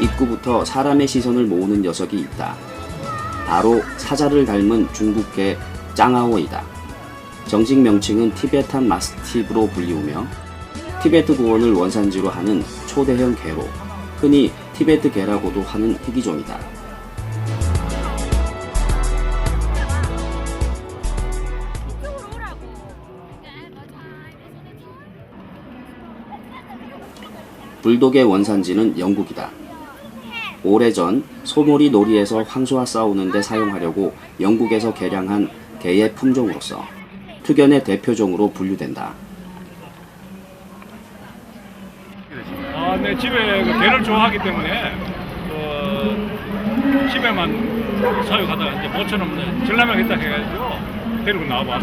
입구부터 사람의 시선을 모으는 녀석이 있다. 바로 사자를 닮은 중국개 짱아오이다. 정식 명칭은 티베탄 마스티브로 불리우며 티베트 고원을 원산지로 하는 초대형 개로 흔히 티베트 개라고도 하는 희귀종이다. 불독의 원산지는 영국이다. 오래전 소몰이 놀이에서 황소와 싸우는데 사용하려고 영국에서 개량한 개의 품종으로서 투견의 대표종으로 분류된다. 네, 집에 개를 좋아하기 때문에 집에만 사육하다가 이제 모처럼 전람회가 있다 해가지고 데리고 나와봐.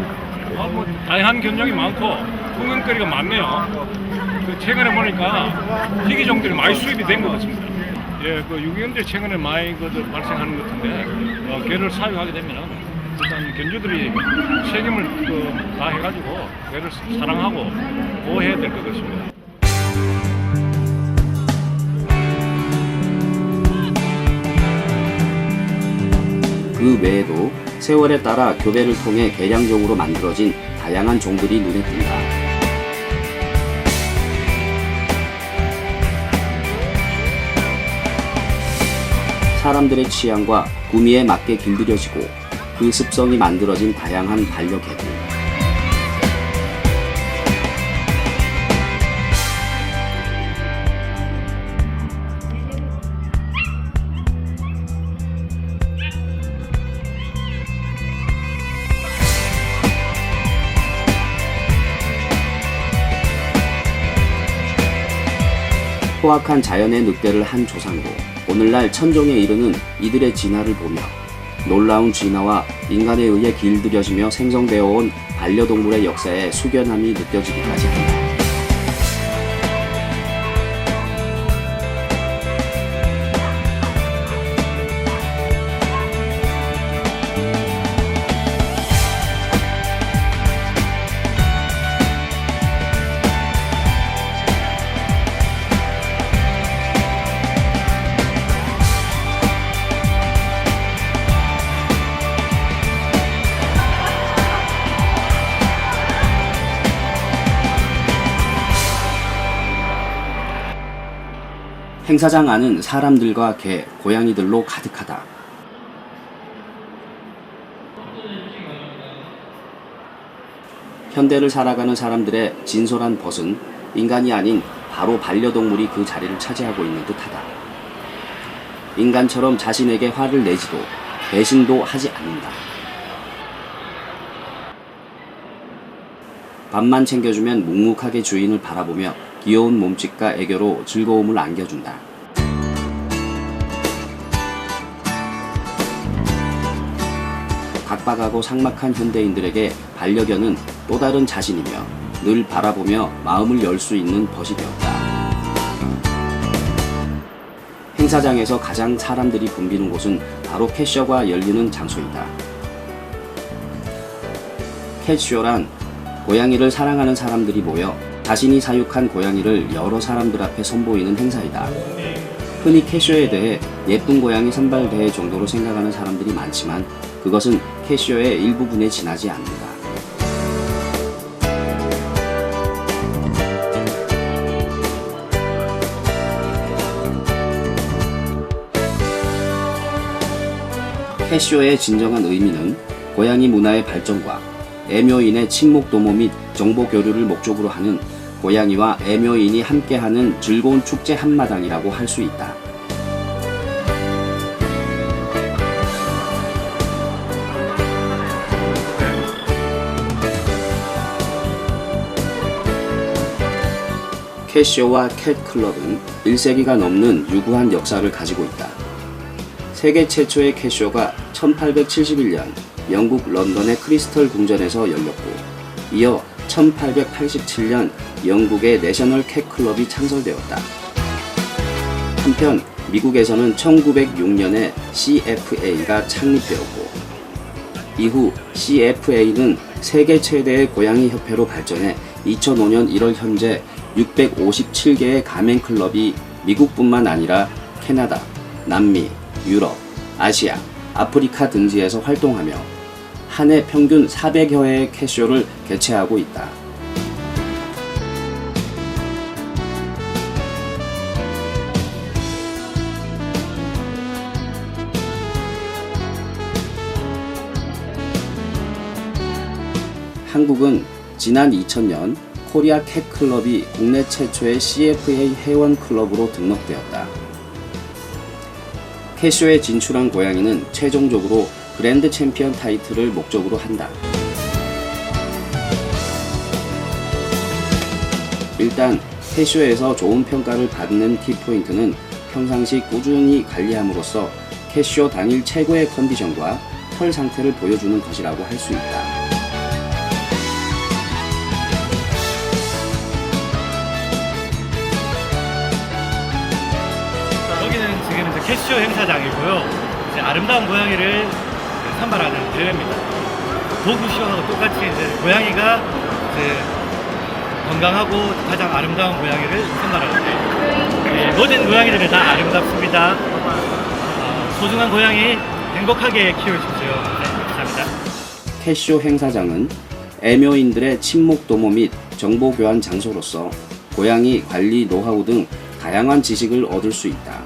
뭐 다양한 견종이 많고 구경거리가 많네요. 최근에 보니까 희귀종들이 많이 수입이 된 것 같습니다. 예, 유기견들이 최근에 많이 발생하는 것 같은데 개를 사육하게 되면 일단 견주들이 책임을 다 해가지고 개를 사랑하고 보호해야 될 것 같습니다. 그 외에도 세월에 따라 교배를 통해 개량종으로 만들어진 다양한 종들이 눈에 띈다. 사람들의 취향과 구미에 맞게 길들여지고 그 습성이 만들어진 다양한 반려개들. 포악한 자연의 늑대를 한 조상으로 오늘날 천종에 이르는 이들의 진화를 보며 놀라운 진화와 인간에 의해 길들여지며 생성되어 온 반려동물의 역사에 숙연함이 느껴지기까지 한다. 행사장 안은 사람들과 개, 고양이들로 가득하다. 현대를 살아가는 사람들의 진솔한 벗은 인간이 아닌 바로 반려동물이 그 자리를 차지하고 있는 듯하다. 인간처럼 자신에게 화를 내지도 배신도 하지 않는다. 밥만 챙겨주면 묵묵하게 주인을 바라보며 귀여운 몸짓과 애교로 즐거움을 안겨준다. 각박하고 삭막한 현대인들에게 반려견은 또 다른 자신이며 늘 바라보며 마음을 열 수 있는 벗이 되었다. 행사장에서 가장 사람들이 붐비는 곳은 바로 캣쇼가 열리는 장소이다. 캣쇼란 고양이를 사랑하는 사람들이 모여 자신이 사육한 고양이를 여러 사람들 앞에 선보이는 행사이다. 흔히 캣쇼에 대해 예쁜 고양이 선발대회 정도로 생각하는 사람들이 많지만 그것은 캣쇼의 일부분에 지나지 않는다. 캣쇼의 진정한 의미는 고양이 문화의 발전과 애묘인의 친목 도모 및 정보 교류를 목적으로 하는 고양이와 애묘인이 함께하는 즐거운 축제 한마당이라고 할 수 있다. 캣쇼와 캣클럽은 1세기가 넘는 유구한 역사를 가지고 있다. 세계 최초의 캣쇼가 1871년 영국 런던의 크리스털 궁전에서 열렸고, 이어 1887년 영국의 내셔널 캣클럽이 창설되었다. 한편 미국에서는 1906년에 CFA가 창립되었고, 이후 CFA는 세계 최대의 고양이 협회로 발전해 2005년 1월 현재 657개의 가맹 클럽이 미국뿐만 아니라 캐나다, 남미, 유럽, 아시아, 아프리카 등지에서 활동하며 한 해 평균 400여 회의 캐쇼를 개최하고 있다. 한국은 지난 2000년 코리아 캣 클럽이 국내 최초의 CFA 회원 클럽으로 등록되었다. 캐쇼에 진출한 고양이는 최종적으로 그랜드 챔피언 타이틀을 목적으로 한다. 일단 캐쇼에서 좋은 평가를 받는 키포인트는 평상시 꾸준히 관리함으로써 캐쇼 당일 최고의 컨디션과 털 상태를 보여주는 것이라고 할 수 있다. 여기는 지금 이제 캐쇼 행사장이고요. 이제 아름다운 고양이를 선발하는 대회입니다. 도구쇼하고 똑같이 이제 고양이가 이제 건강하고 가장 아름다운 고양이를 선발하는데, 모든 고양이들은 다 아름답습니다. 소중한 고양이 행복하게 키워주십시오. 네, 감사합니다. 캐쇼 행사장은 애묘인들의 친목 도모 및 정보 교환 장소로서 고양이 관리 노하우 등 다양한 지식을 얻을 수 있다.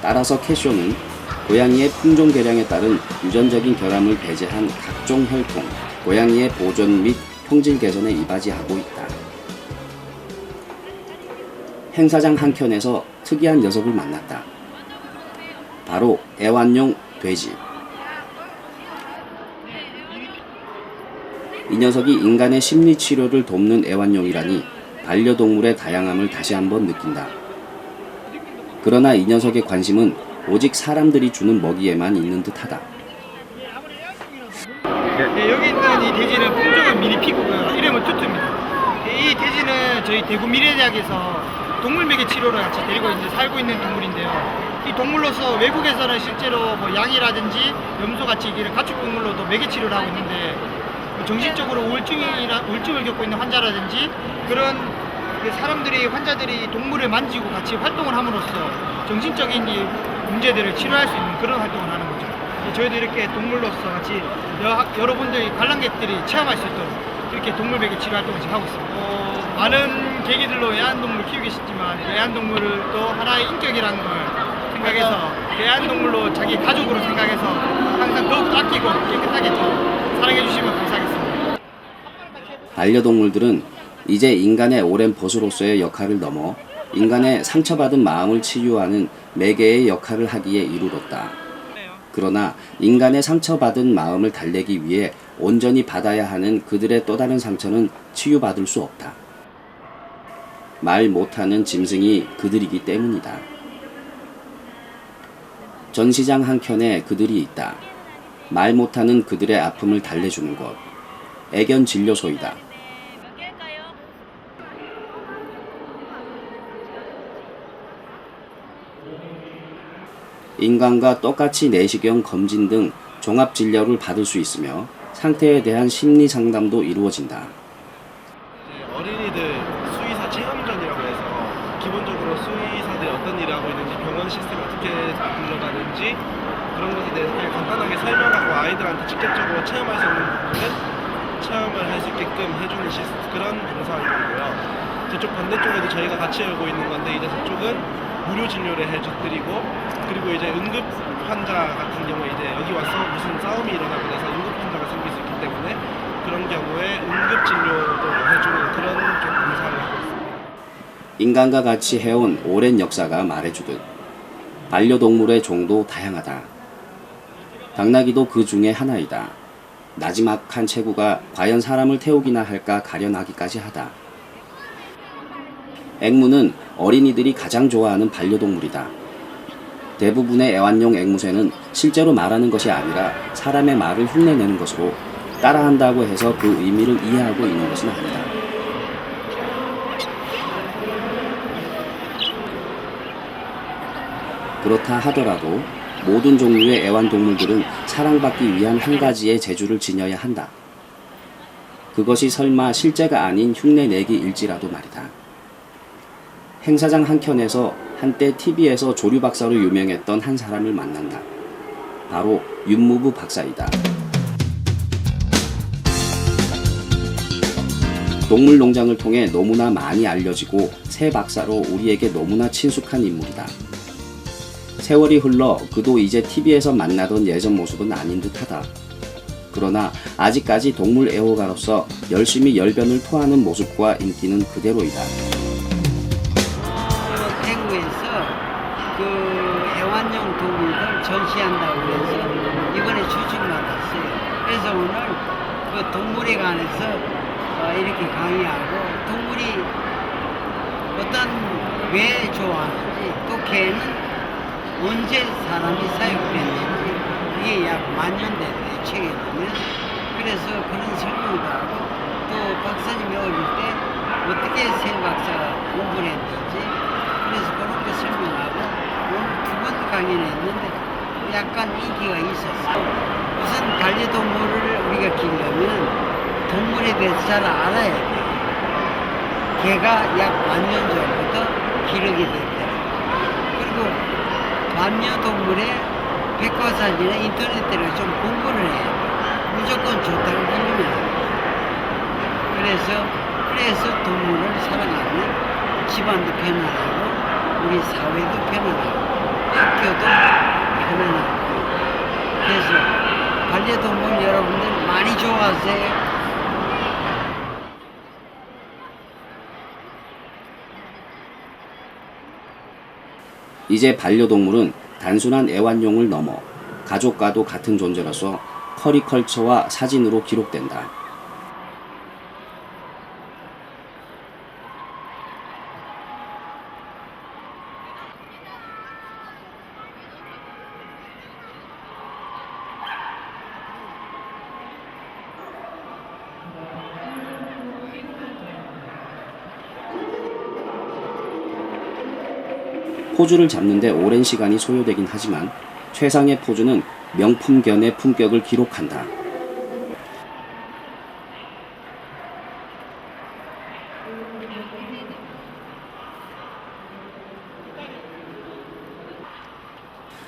따라서 캐쇼는 고양이의 품종 개량에 따른 유전적인 결함을 배제한 각종 혈통, 고양이의 보존 및 품질 개선에 이바지하고 있다. 행사장 한켠에서 특이한 녀석을 만났다. 바로 애완용 돼지. 이 녀석이 인간의 심리 치료를 돕는 애완용이라니 반려동물의 다양함을 다시 한번 느낀다. 그러나 이 녀석의 관심은 오직 사람들이 주는 먹이에만 있는 듯하다. 네, 여기 있는 이 돼지는 품종은 미니피그고요. 이름은 뚜뚜입니다. 이 돼지는 저희 대구 미래대학에서 동물매개 치료를 같이 데리고 이제 살고 있는 동물인데요. 이 동물로서 외국에서는 실제로 뭐 양이라든지 염소같이 이런 가축동물로도 매개 치료를 하고 있는데, 정신적으로 우울증을 겪고 있는 환자라든지 그런 사람들이 환자들이 동물을 만지고 같이 활동을 함으로써 정신적인 이 문제들을 치료할 수 있는 그런 활동을 하는 거죠. 저희도 이렇게 동물로서 같이 여러분들이 관람객들이 체험할 수 있도록 이렇게 동물매개 치료 활동을 지금 하고 있습니다. 많은 계기들로 애완동물을 키우고 계시지만 애완동물을 또 하나의 인격이라는 걸 생각해서 애완동물로 자기 가족으로 생각해서 항상 더욱 아끼고 깨끗하게 사랑해 주시면 감사하겠습니다. 반려동물들은 이제 인간의 오랜 보수로서의 역할을 넘어 인간의 상처받은 마음을 치유하는 매개의 역할을 하기에 이르렀다. 그러나 인간의 상처받은 마음을 달래기 위해 온전히 받아야 하는 그들의 또 다른 상처는 치유받을 수 없다. 말 못하는 짐승이 그들이기 때문이다. 전시장 한켠에 그들이 있다. 말 못하는 그들의 아픔을 달래주는 곳. 애견 진료소이다. 인간과 똑같이 내시경 검진 등 종합 진료를 받을 수 있으며 상태에 대한 심리 상담도 이루어진다. 어린이들 수의사 체험전이라고 해서 기본적으로 수의사들이 어떤 일을 하고 있는지, 병원 시스템이 어떻게 굴러가는지 그런 것에 대해서 그냥 간단하게 설명하고 아이들한테 직접적으로 체험할 수 있는 부분은 체험을 할 수 있게끔 해주는 그런 봉사활동이고요. 저쪽 반대쪽에도 저희가 같이 열고 있는 건데, 이제 저쪽은 무료 진료를 해드리고, 그리고 이제 응급 환자 같은 경우에 이제 여기 와서 무슨 싸움이 일어나고 나서 응급 환자가 생길 수 있기 때문에 그런 경우에 응급 진료도 해주는 그런 봉사를 하고 있습니다. 인간과 같이 해온 오랜 역사가 말해주듯 반려동물의 종도 다양하다. 당나귀도 그 중에 하나이다. 나지막한 체구가 과연 사람을 태우기나 할까 가련하기까지 하다. 앵무는 어린이들이 가장 좋아하는 반려동물이다. 대부분의 애완용 앵무새는 실제로 말하는 것이 아니라 사람의 말을 흉내내는 것으로 따라한다고 해서 그 의미를 이해하고 있는 것은 아니다. 그렇다 하더라도 모든 종류의 애완동물들은 사랑받기 위한 한 가지의 재주를 지녀야 한다. 그것이 설마 실제가 아닌 흉내내기일지라도 말이다. 행사장 한켠에서 한때 TV에서 조류 박사로 유명했던 한 사람을 만난다. 바로 윤무부 박사이다. 동물농장을 통해 너무나 많이 알려지고 새 박사로 우리에게 너무나 친숙한 인물이다. 세월이 흘러 그도 이제 TV에서 만나던 예전 모습은 아닌 듯하다. 그러나 아직까지 동물 애호가로서 열심히 열변을 토하는 모습과 인기는 그대로이다. 대구에서 그 애완용 동물들 전시한다고 해서 이번에 초청받았어요. 그래서 오늘 그 동물에 관해서 이렇게 강의하고 동물이 왜 좋아하는지 또 개는 언제 사람이 사육됐는지 이게 약 10,000년 됐대 책에 보면. 그래서 그런 설명도 하고 또 박사님이 어릴 때 어떻게 새 박사가 공부를 했는지 그래서 그런 거 설명하고 오늘 2번 강의를 했는데 약간 인기가 있었어. 우선 반려동물을 우리가 기르려면 동물에 대해서 잘 알아야 돼. 개가 약 10,000년 전부터 기르게 됐대. 그리고 반려동물의 백과사전이나 인터넷으로 좀 공부를 해야 돼. 무조건 좋다고 기르면 안 돼. 그래서 동물을 사랑하면 집안도 편안하고 우리 사회도 편안하고 학교도 편안하고. 그래서 반려동물 여러분들 많이 좋아하세요. 이제 반려동물은 단순한 애완용을 넘어 가족과도 같은 존재로서 커리컬처와 사진으로 기록된다. 포즈를 잡는데 오랜 시간이 소요되긴 하지만 최상의 포즈는 명품견의 품격을 기록한다.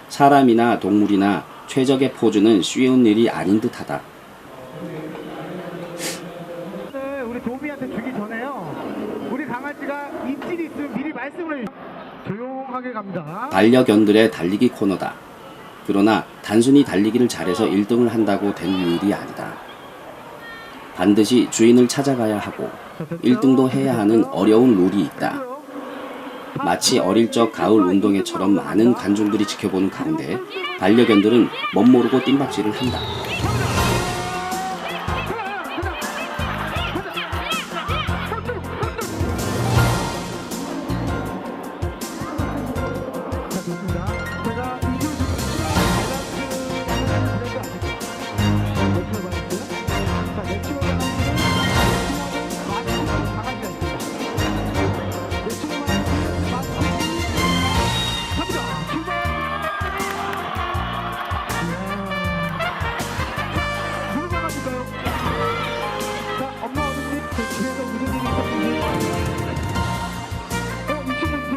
사람이나 동물이나 최적의 포즈는 쉬운 일이 아닌 듯하다. 우리 도비한테 주기 전에요. 우리 강아지가 입질이 있으면 미리 말씀을 해주세요. 조용하게 갑니다. 반려견들의 달리기 코너다. 그러나 단순히 달리기를 잘해서 1등을 한다고 된 일이 아니다. 반드시 주인을 찾아가야 하고 1등도 해야 하는 어려운 룰이 있다. 마치 어릴 적 가을 운동회처럼 많은 관중들이 지켜보는 가운데 반려견들은 멋모르고 뜀박질을 한다.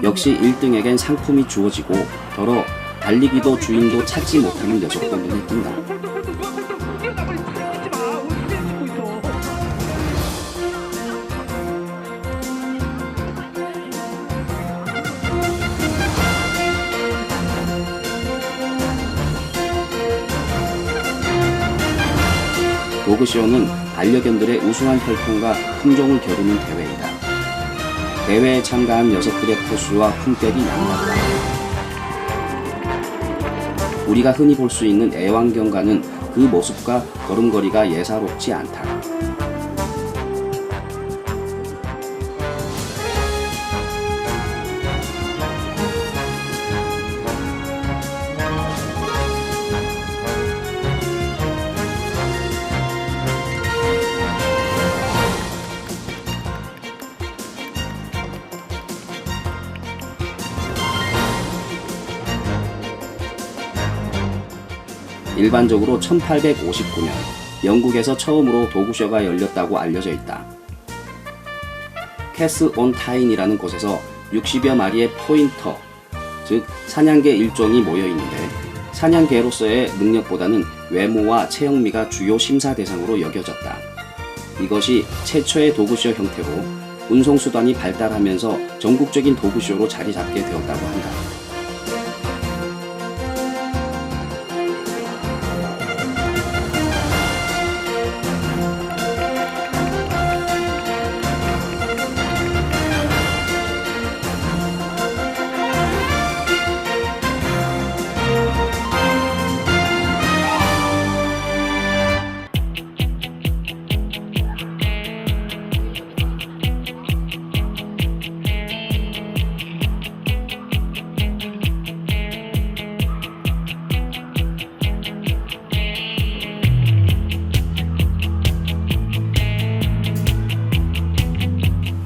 역시 1등에겐 상품이 주어지고 더러 달리기도 주인도 찾지 못하는 녀석도 눈에 띈다. 도그쇼는 반려견들의 우수한 혈통과 품종을 겨루는 대회이다. 대회에 참가한 녀석들의 포스와 품격이 남다르다. 우리가 흔히 볼 수 있는 애완견과는 그 모습과 걸음걸이가 예사롭지 않다. 일반적으로 1859년 영국에서 처음으로 도구쇼가 열렸다고 알려져 있다. 캐스 온 타인이라는 곳에서 60여 마리의 포인터, 즉 사냥개 일종이 모여 있는데 사냥개로서의 능력보다는 외모와 체형미가 주요 심사 대상으로 여겨졌다. 이것이 최초의 도구쇼 형태로 운송수단이 발달하면서 전국적인 도구쇼로 자리 잡게 되었다고 한다.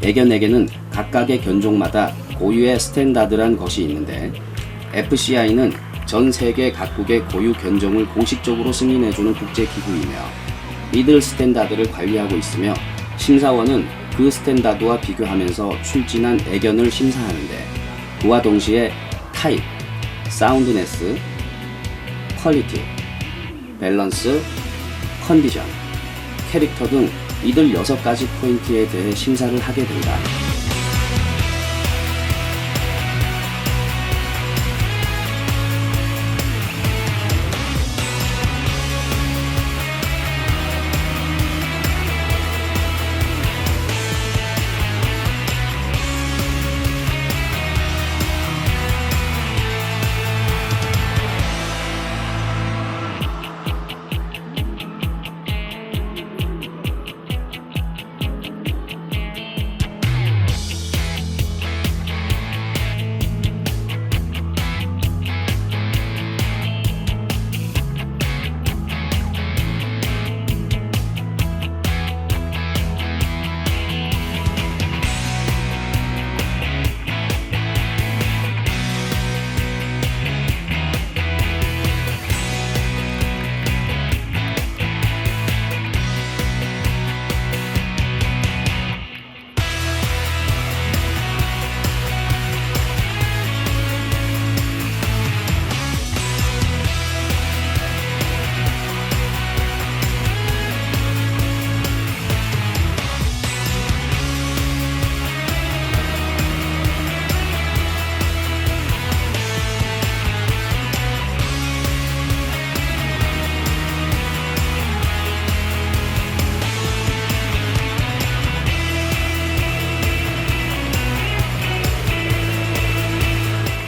애견에게는 각각의 견종마다 고유의 스탠다드란 것이 있는데 FCI는 전 세계 각국의 고유 견종을 공식적으로 승인해주는 국제기구이며 이들 스탠다드를 관리하고 있으며 심사원은 그 스탠다드와 비교하면서 출진한 애견을 심사하는데 그와 동시에 타입, 사운드네스, 퀄리티, 밸런스, 컨디션, 캐릭터 등 이들 6가지 포인트에 대해 심사를 하게 된다.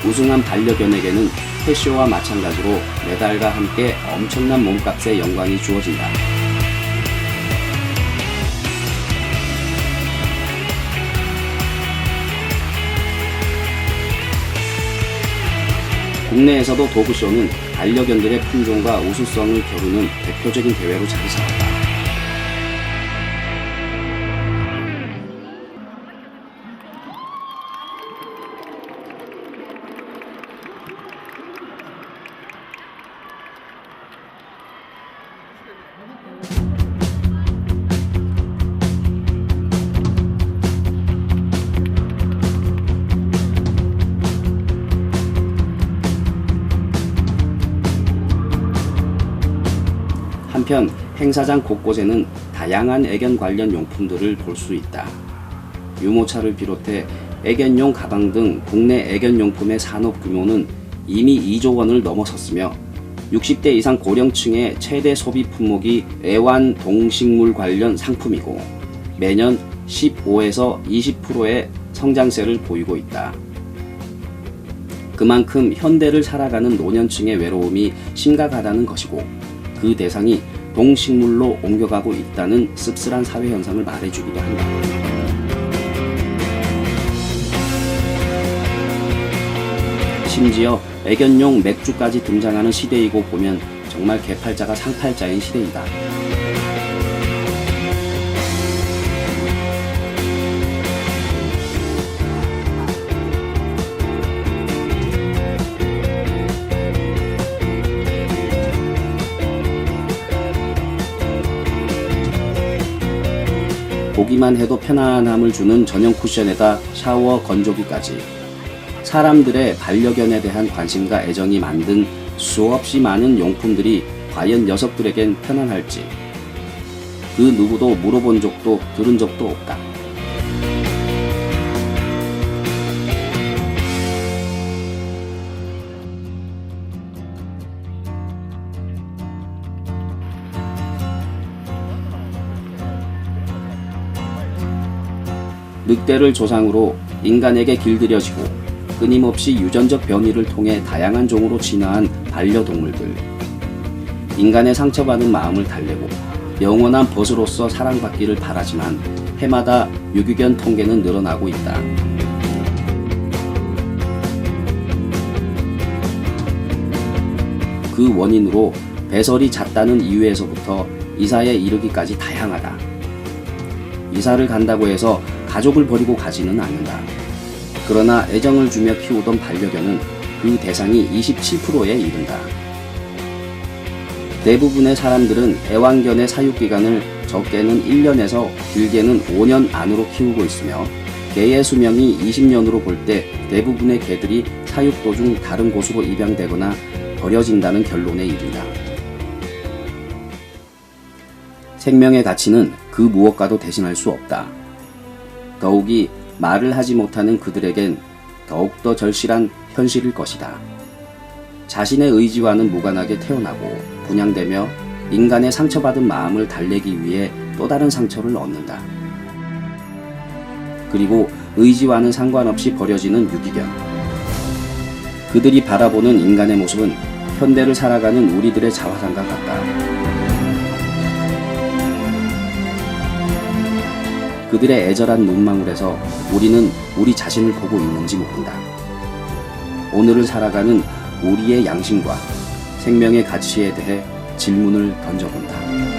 우승한 반려견에게는 캐시오와 마찬가지로 메달과 함께 엄청난 몸값의 영광이 주어진다. 국내에서도 도구쇼는 반려견들의 품종과 우수성을 겨루는 대표적인 대회로 자리 잡았다. 한편 행사장 곳곳에는 다양한 애견 관련 용품들을 볼 수 있다. 유모차를 비롯해 애견용 가방 등 국내 애견용품의 산업 규모는 이미 2조 원을 넘어섰으며 60대 이상 고령층의 최대 소비 품목이 애완 동식물 관련 상품이고 매년 15에서 20%의 성장세를 보이고 있다. 그만큼 현대를 살아가는 노년층의 외로움이 심각하다는 것이고 그 대상이 동식물로 옮겨가고 있다는 씁쓸한 사회 현상을 말해주기도 한다. 심지어 애견용 맥주까지 등장하는 시대이고 보면 정말 개팔자가 상팔자인 시대이다. 보기만 해도 편안함을 주는 전용 쿠션에다 샤워 건조기까지 사람들의 반려견에 대한 관심과 애정이 만든 수없이 많은 용품들이 과연 녀석들에겐 편안할지 그 누구도 물어본 적도 들은 적도 없다. 늑대를 조상으로 인간에게 길들여지고 끊임없이 유전적 변이를 통해 다양한 종으로 진화한 반려동물들. 인간의 상처받은 마음을 달래고 영원한 벗으로서 사랑받기를 바라지만 해마다 유기견 통계는 늘어나고 있다. 그 원인으로 배설이 잦다는 이유에서부터 이사에 이르기까지 다양하다. 이사를 간다고 해서 가족을 버리고 가지는 않는다. 그러나 애정을 주며 키우던 반려견은 그 대상이 27%에 이른다. 대부분의 사람들은 애완견의 사육기간을 적게는 1년에서 길게는 5년 안으로 키우고 있으며 개의 수명이 20년으로 볼 때 대부분의 개들이 사육 도중 다른 곳으로 입양되거나 버려진다는 결론에 이른다. 생명의 가치는 그 무엇과도 대신할 수 없다. 더욱이 말을 하지 못하는 그들에겐 더욱더 절실한 현실일 것이다. 자신의 의지와는 무관하게 태어나고 분양되며 인간의 상처받은 마음을 달래기 위해 또 다른 상처를 얻는다. 그리고 의지와는 상관없이 버려지는 유기견. 그들이 바라보는 인간의 모습은 현대를 살아가는 우리들의 자화상과 같다. 그들의 애절한 눈망울에서 우리는 우리 자신을 보고 있는지 모른다. 오늘을 살아가는 우리의 양심과 생명의 가치에 대해 질문을 던져본다.